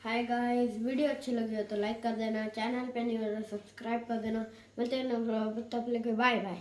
Hi guys, video अच्छी लगी हो तो लाइक कर देना, चैनल पे नहीं हो तो सब्सक्राइब कर देना। मिलते हैं तब तक बाय बाय।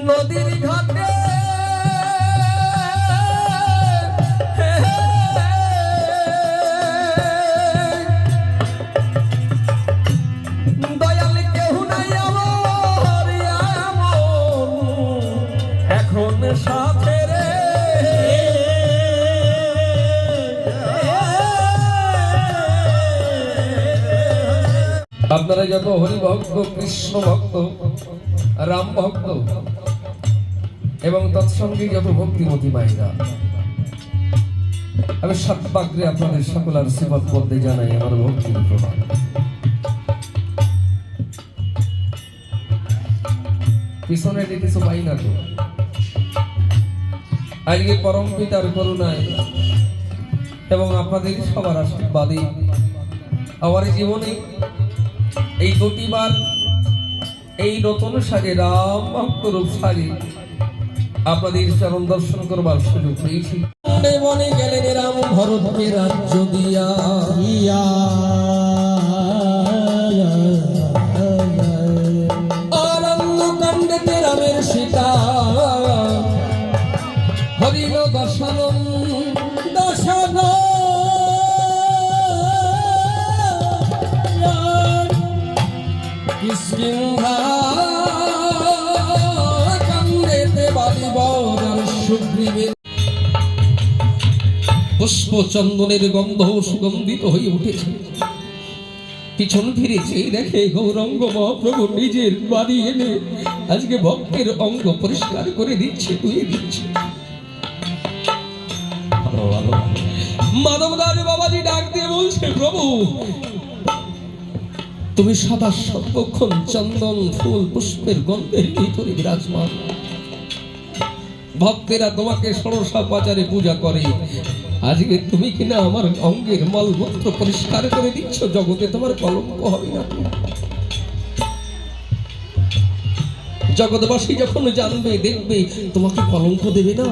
নদীর ঘাটে দয়াল কেউ নাই আমার এখন সাথে রে। আপনারা যত হরি ভক্ত, কৃষ্ণ ভক্ত, রাম ভক্ত এবং তৎসঙ্গে যত ভক্তিমতী মায়েরা, আমি সৎপাগ্রে আপনাদের সকলের শ্রীমত পদ্মে জানাই আমার ভক্তির প্রমাণ। পিছনে কিছু পাই না তো, আজকে পরম পিতার করুণায় এবং আপনাদের সবার আশীর্বাদে আমার জীবনে এই দুটিবার এই নতুন সাজে রাম ভক্ত রূপ সাজে আপনাদের চরণ দর্শন করবার সুযোগ পেয়েছি। বনে গেলেন রাম ভরতকে রাজ্য দিয়া, আনন্দ কাণ্ডেতে রামের সীতা হরিল দর্শনম দর্শন কিষ্কিন্ধা কাণ্ডেতে বালিব সুগ্রীবের পুষ্প চন্দনের গন্ধ সুগন্ধিত হয়ে উঠেছে। পিছন ফিরে চেয়ে দেখে গৌরাঙ্গ মহাপ্রভু নিজের বাড়ি এনে আজকে ভক্তের অঙ্গ পরিষ্কার করে দিচ্ছে, ধুয়ে দিচ্ছে। মাধবদাস বাবাজি ডাক দিয়ে বলছে, প্রভু তুমি সদা সর্বক্ষণ চন্দন ফুল পুষ্পের গন্ধের ভিতরে বিরাজমান। ভক্তেরা তোমাকে ষোড়শা বাজারে পূজা করে, আজকে তুমি কিনা আমার অঙ্গের মলমূত্র পরিষ্কার করে দিচ্ছ, জগতে তোমার কলঙ্ক হবে না। জগৎবাসী যখন জানবে দেখবে তোমাকে কলঙ্ক দেবে না।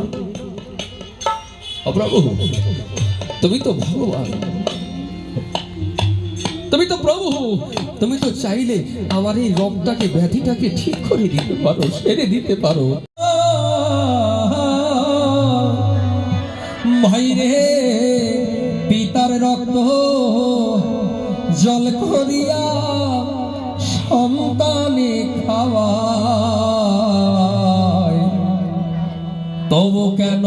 প্রভু তুমি তো ভগবান, তুমি তো প্রভু, তুমি তো চাইলে আমার এই রোগটাকে ব্যাধিটাকে ঠিক করে দিতে পারো, সেরে দিতে পারো। ভাই রে পিতার রক্ত জল করিয়া সন্তানে খাওয়ায়, তবু কেন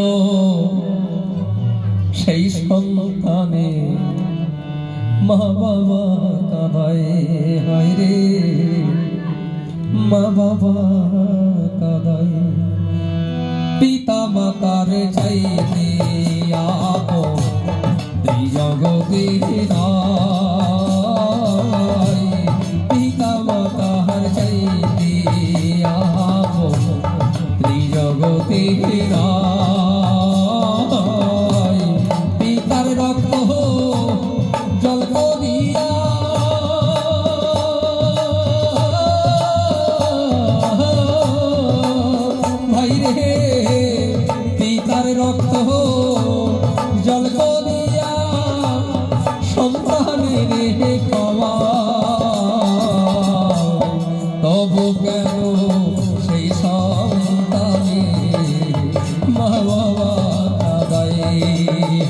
সেই সন্তানে মা বাবা কাঁদায়? হায় রে মা বাবা কাঁদায়। পিতা মাতার চাইতে আপন ত্রিজগতে নাই, পিতা মাতার চাইতে আপন ত্রিজগতে নাই। পিতার রক্ত জল করিয়া ভাই রে পিতার রক্ত জল করিয়া সন্তানের খাওয়া, তবু কেন সেই সন্তানে মা বাবা কাঁদায়?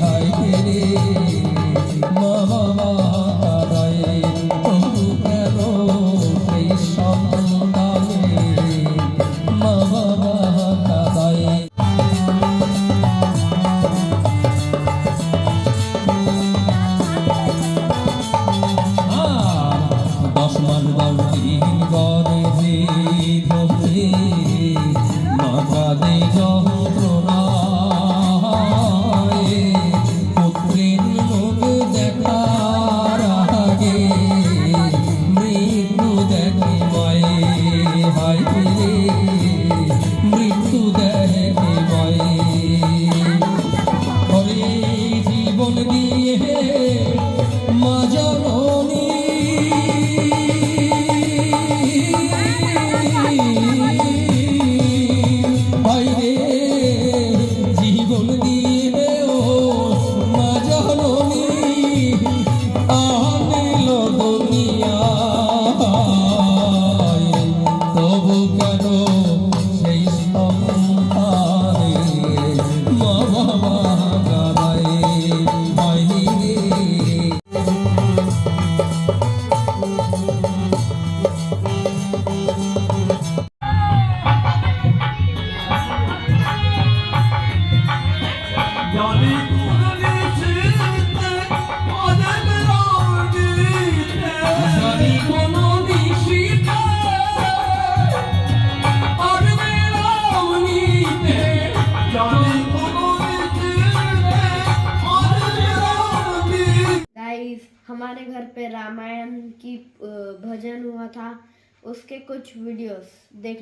হায় রে মা বাবা কাঁদায়, তবু কেন সেই সন্তানে মা বাবা কাঁদায়? মাথা দে যন্ত্রণা জানি কোনো দিশিতে পারবে রাম নিতে, জানি কোনো गाइस हमारे घर पे रामायण की भजन हुआ था, उसके कुछ वीडियोस देख